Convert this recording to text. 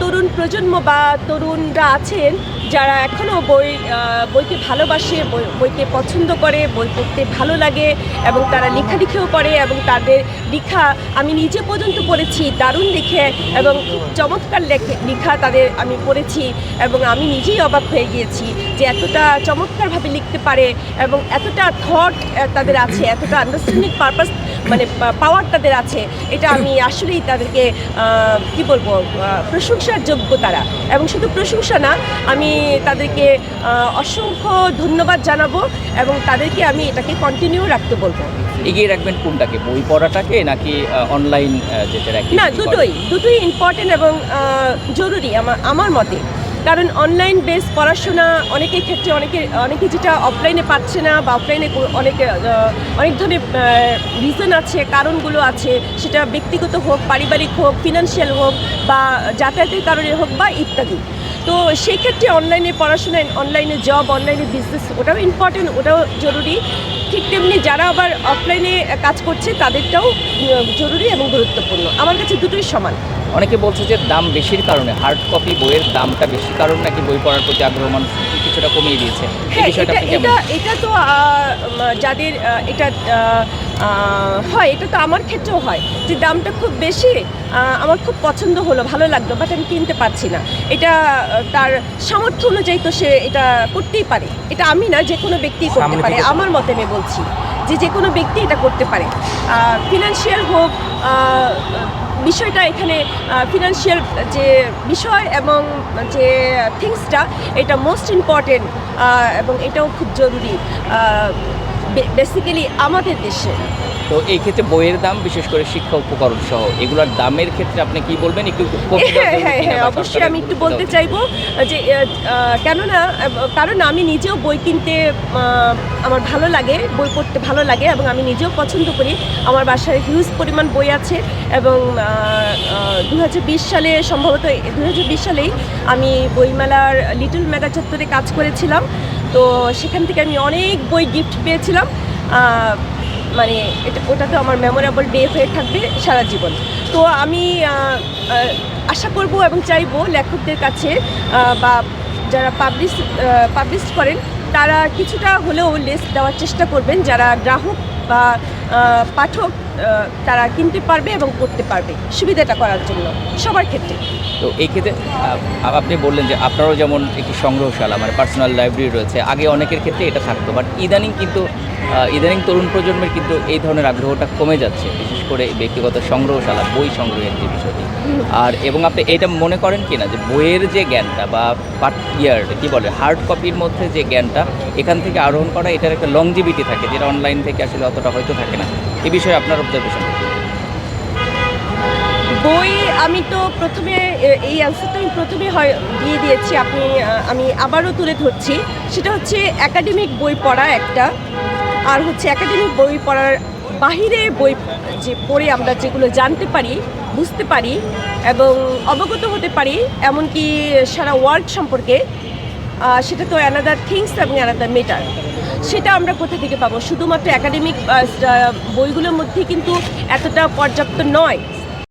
তরুণ প্রজন্ম বা তরুণরা আছেন যারা এখনও বইকে ভালোবাসে, বইকে পছন্দ করে, বই পড়তে ভালো লাগে এবং তারা লেখালেখিও করে এবং তাদের লেখা আমি নিজে পর্যন্ত পড়েছি দারুণ লিখে এবং খুব চমৎকার লেখা তাদের আমি পড়েছি এবং আমি নিজেই অবাক হয়ে গিয়েছি যে এতটা চমৎকারভাবে লিখতে পারে এবং এতটা থট তাদের আছে, এতটা আন্ডারস্ট্যান্ডিং পারপাস মানে পাওয়ার তাদের আছে। এটা আমি আসলেই তাদেরকে কি বলবো, প্রশংসার যোগ্য তারা। এবং শুধু প্রশংসা না, আমি তাদেরকে অসংখ্য ধন্যবাদ জানাবো এবং তাদেরকে আমি এটাকে কন্টিনিউ রাখতে বলবো। এগিয়ে রাখবেন কোনটাকে, বই পড়াটাকে নাকি অনলাইন যেটা? না, দুটোই ইম্পর্টেন্ট এবং জরুরি আমার মতে। কারণ অনলাইন বেস পড়াশোনা অনেকের ক্ষেত্রে অনেকে যেটা অফলাইনে পাচ্ছে না বা অফলাইনে অনেক ধরনের রিজন আছে, কারণগুলো আছে, সেটা ব্যক্তিগত হোক, পারিবারিক হোক, ফিনান্সিয়াল হোক বা যাতায়াতের কারণে হোক বা ইত্যাদি। তো সেই ক্ষেত্রে অনলাইনে পড়াশোনা, অনলাইনে জব, অনলাইনে বিজনেস ওটাও ইম্পর্টেন্ট, ওটাও জরুরি। ঠিক তেমনি যারা আবার অফলাইনে কাজ করছে তাদেরটাও জরুরি এবং গুরুত্বপূর্ণ। আমার কাছে দুটোই সমান। অনেকে বলছে যে দাম বেশির কারণে, হার্ড কপি বইয়ের দামটা বেশি কারণ নাকি বই পড়ার প্রতি আগ্রহ মানুষ কিছুটা কমিয়ে দিয়েছে। হ্যাঁ, এটা তো যাদের এটা হয়, এটা তো আমার ক্ষেত্রেও হয় যে দামটা খুব বেশি, আমার খুব পছন্দ হলো, ভালো লাগলো, বাট আমি কিনতে পারছি না। এটা তার সামর্থ্য অনুযায়ী তো সে এটা করতেই পারে। এটা আমি না, যে কোনো ব্যক্তি করতে পারে। আমার মতে আমি বলছি যে কোনো ব্যক্তি এটা করতে পারে, ফিনান্সিয়াল হোক। বিষয়টা এখানে ফিনান্সিয়াল যে বিষয় এবং যে থিংসটা, এটা মোস্ট ইম্পর্টেন্ট এবং এটাও খুব জরুরি বেসিক্যালি আমাদের দেশে। তো এই ক্ষেত্রে বইয়ের দাম, বিশেষ করে শিক্ষা উপকরণ সহ এগুলোর দামের ক্ষেত্রে আপনি কি বলবেন? একটু হ্যাঁ, অবশ্যই আমি একটু বলতে চাইবো যে কারণ আমি নিজেও বই কিনতে আমার ভালো লাগে, বই পড়তে ভালো লাগে এবং আমি নিজেও পছন্দ করি। আমার বাসায় হিউজ পরিমাণ বই আছে এবং 2020 সালে, সম্ভবত 2020 সালেই আমি বইমেলার লিটল মেগা চত্বরে কাজ করেছিলাম। তো সেখান থেকে আমি অনেক বই গিফট পেয়েছিলাম। মানে ওটা তো আমার মেমোরেবল ডে হয়ে থাকবে সারা জীবন। তো আমি আশা করব এবং চাইবো লেখকদের কাছে বা যারা পাবলিশ করেন তারা কিছুটা হলেও লেস দেওয়ার চেষ্টা করবেন, যারা গ্রাহক বা পাঠক তারা কিনতে পারবে এবং পড়তে পারবে, সুবিধাটা করার জন্য সবার ক্ষেত্রে। তো এই ক্ষেত্রে আপনি বললেন যে আপনারও যেমন একটি সংগ্রহশালা, মানে পার্সোনাল লাইব্রেরি রয়েছে। আগে অনেকের ক্ষেত্রে এটা থাকতো, বাট ইদানিং তরুণ প্রজন্মের কিন্তু এই ধরনের আগ্রহটা কমে যাচ্ছে, বিশেষ করে ব্যক্তিগত সংগ্রহশালা, বই সংগ্রহের যে বিষয়টি। এবং আপনি এটা মনে করেন কি না যে বইয়ের যে জ্ঞানটা বা কি বলে হার্ড কপির মধ্যে যে জ্ঞানটা এখান থেকে আরোহণ করা, এটার একটা লংজিভিটি থাকে, যেটা অনলাইন থেকে আসলে অতটা হয়তো থাকে না। এই বিষয়ে আপনার অবজারভেশন? বই আমি তো প্রথমে এই অ্যান্সারটা আমি প্রথমে দিয়ে দিয়েছি, আমি আবারও তুলে ধরছি। সেটা হচ্ছে একাডেমিক বই পড়া একটা, আর হচ্ছে একাডেমিক বই পড়ার বাহিরে বই যে পড়ে আমরা যেগুলো জানতে পারি, বুঝতে পারি এবং অবগত হতে পারি, এমনকি সারা ওয়ার্ল্ড সম্পর্কে, সেটা তো অ্যানাদার থিংস এবং অ্যানাদার ম্যাটার। সেটা আমরা কোথা থেকে পাবো? শুধুমাত্র একাডেমিক বইগুলোর মধ্যে কিন্তু এতটা পর্যাপ্ত নয়।